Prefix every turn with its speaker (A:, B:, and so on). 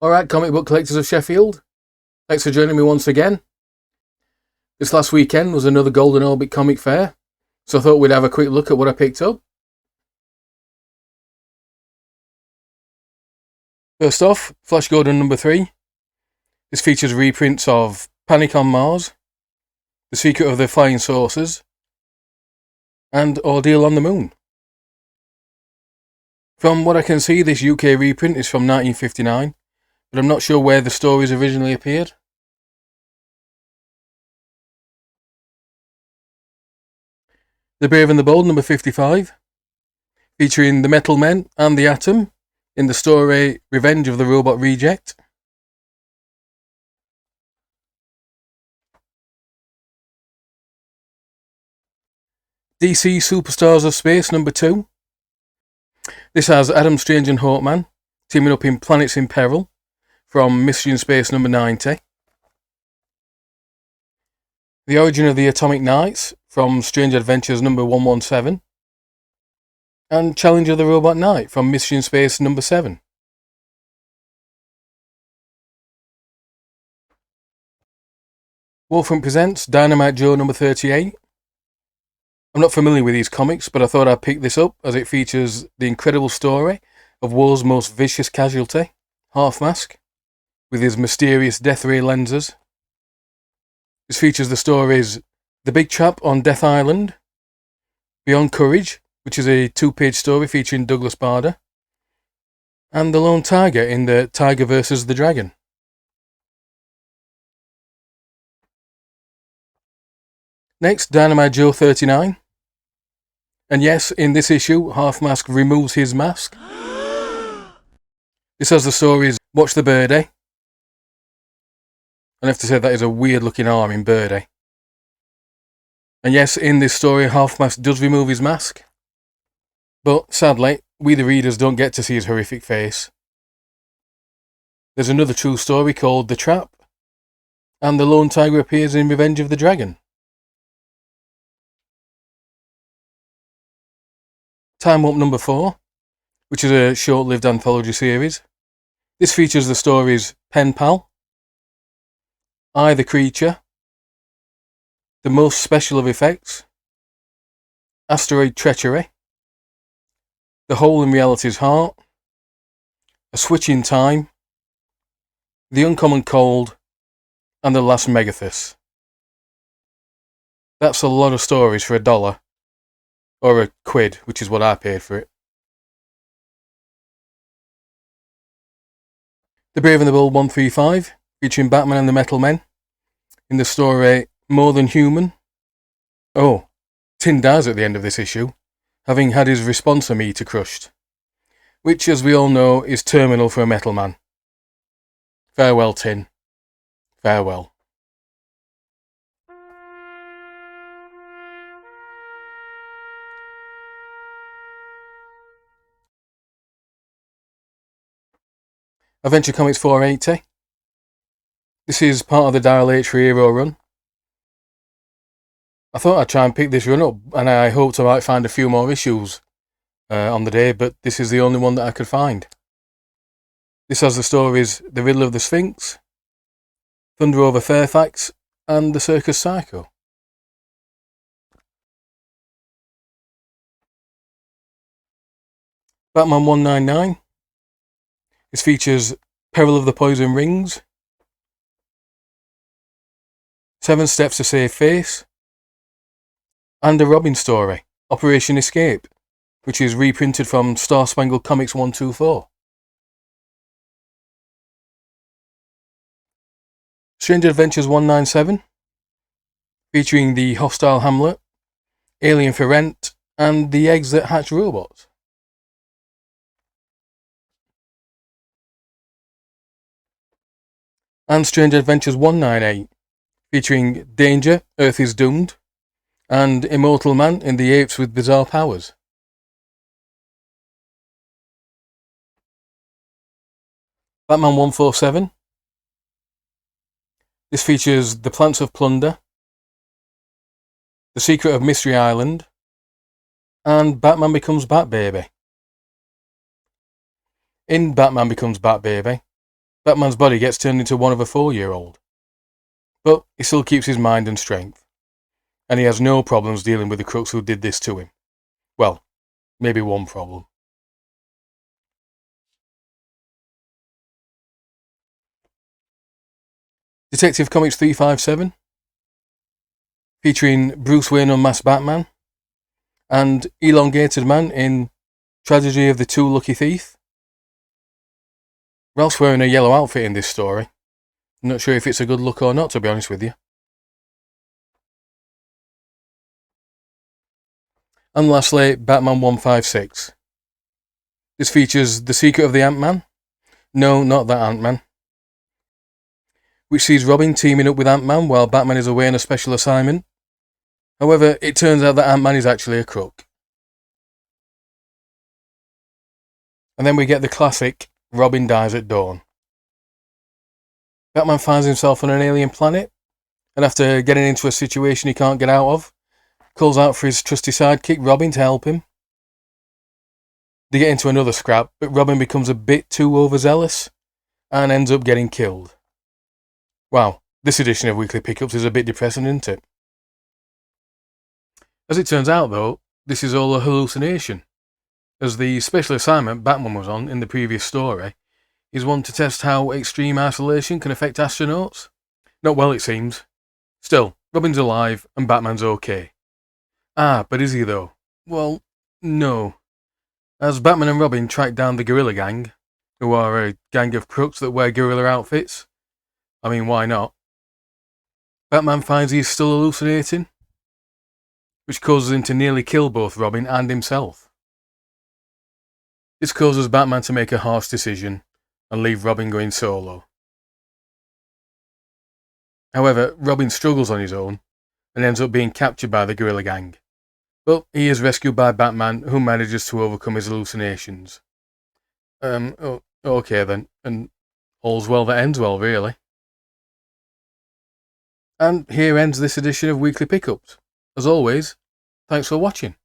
A: Alright, comic book collectors of Sheffield, thanks for joining me once again. This last weekend was another Golden Orbit comic fair, so I thought we'd have a quick look at what I picked up. First off, Flash Gordon number 3. This features reprints of Panic on Mars, The Secret of the Flying Saucers, and Ordeal on the Moon. From what I can see, this UK reprint is from 1959, but I'm not sure where the stories originally appeared. The Brave and the Bold number 55, featuring the Metal Men and the Atom in the story Revenge of the Robot Reject. DC Superstars of Space number 2. This has Adam Strange and Hawkman teaming up in Planets in Peril from Mystery in Space number 90. The Origin of the Atomic Knights from Strange Adventures number 117. And Challenge of the Robot Knight from Mystery in Space number 7. Warfront presents Dynamite Joe number 38. I'm not familiar with these comics, but I thought I'd pick this up as it features the incredible story of War's most vicious casualty, Half-Mask, with his mysterious death ray lenses. This features the stories The Big Trap on Death Island, Beyond Courage, which is a 2-page story featuring Douglas Bader, and The Lone Tiger in the Tiger vs. the Dragon. Next, Dynamite Joe 39. And yes, in this issue, Half-Mask removes his mask. This has the stories Watch the Birdie. I have to say that is a weird looking arm in Birdie. And yes, in this story, Half-Mask does remove his mask. But sadly, we the readers don't get to see his horrific face. There's another true story called The Trap, and the Lone Tiger appears in Revenge of the Dragon. Time Warp number 4, which is a short-lived anthology series. This features the stories Pen Pal, I the Creature, The Most Special of Effects, Asteroid Treachery, The Hole in Reality's Heart, A Switch in Time, The Uncommon Cold, and The Last Megathus. That's a lot of stories for $1. Or £1, which is what I paid for it. The Brave and the Bold 135, featuring Batman and the Metal Men, in the story More Than Human. Oh, Tin dies at the end of this issue, having had his responsa meter crushed, which, as we all know, is terminal for a Metal Man. Farewell, Tin. Farewell. Adventure Comics 480. This is part of the Dial H for Hero run. I thought I'd try and pick this run up, and I hoped I might find a few more issues on the day, but this is the only one that I could find. This has the stories The Riddle of the Sphinx, Thunder over Fairfax, and The Circus Psycho. Batman 199. This features Peril of the Poison Rings, 7 Steps to Save Face, and a Robin story, Operation Escape, which is reprinted from Star Spangled Comics 124. Strange Adventures 197, featuring the Hostile Hamlet, Alien for Rent, and the Eggs that Hatch Robots. And Strange Adventures 198, featuring Danger, Earth is Doomed, and Immortal Man in the Apes with Bizarre Powers. Batman 147. This features The Plants of Plunder, The Secret of Mystery Island, and Batman Becomes Batbaby. In Batman Becomes Batbaby, Batman's body gets turned into one of a 4-year-old. But he still keeps his mind and strength, and he has no problems dealing with the crooks who did this to him. Well, maybe one problem. Detective Comics 357, featuring Bruce Wayne Unmasked Batman, and Elongated Man in Tragedy of the Too Lucky Thief. Ralph's wearing a yellow outfit in this story. I'm not sure if it's a good look or not, to be honest with you. And lastly, Batman 156. This features The Secret of the Ant-Man. No, not that Ant-Man. Which sees Robin teaming up with Ant-Man while Batman is away on a special assignment. However, it turns out that Ant-Man is actually a crook. And then we get the classic Robin dies at dawn. Batman finds himself on an alien planet, and after getting into a situation he can't get out of, calls out for his trusty sidekick Robin to help him. They get into another scrap, but Robin becomes a bit too overzealous and ends up getting killed. Wow, this edition of Weekly Pickups is a bit depressing, isn't it? As it turns out, though, this is all a hallucination, as the special assignment Batman was on in the previous story is one to test how extreme isolation can affect astronauts. Not well, it seems. Still, Robin's alive and Batman's okay. Ah, but is he though? Well, no. As Batman and Robin track down the Gorilla Gang, who are a gang of crooks that wear gorilla outfits, I mean, why not? Batman finds he's still hallucinating, which causes him to nearly kill both Robin and himself. This causes Batman to make a harsh decision and leave Robin going solo. However, Robin struggles on his own and ends up being captured by the Gorilla Gang, but he is rescued by Batman, who manages to overcome his hallucinations. Okay then, and all's well that ends well, really. And here ends this edition of Weekly Pickups. As always, thanks for watching.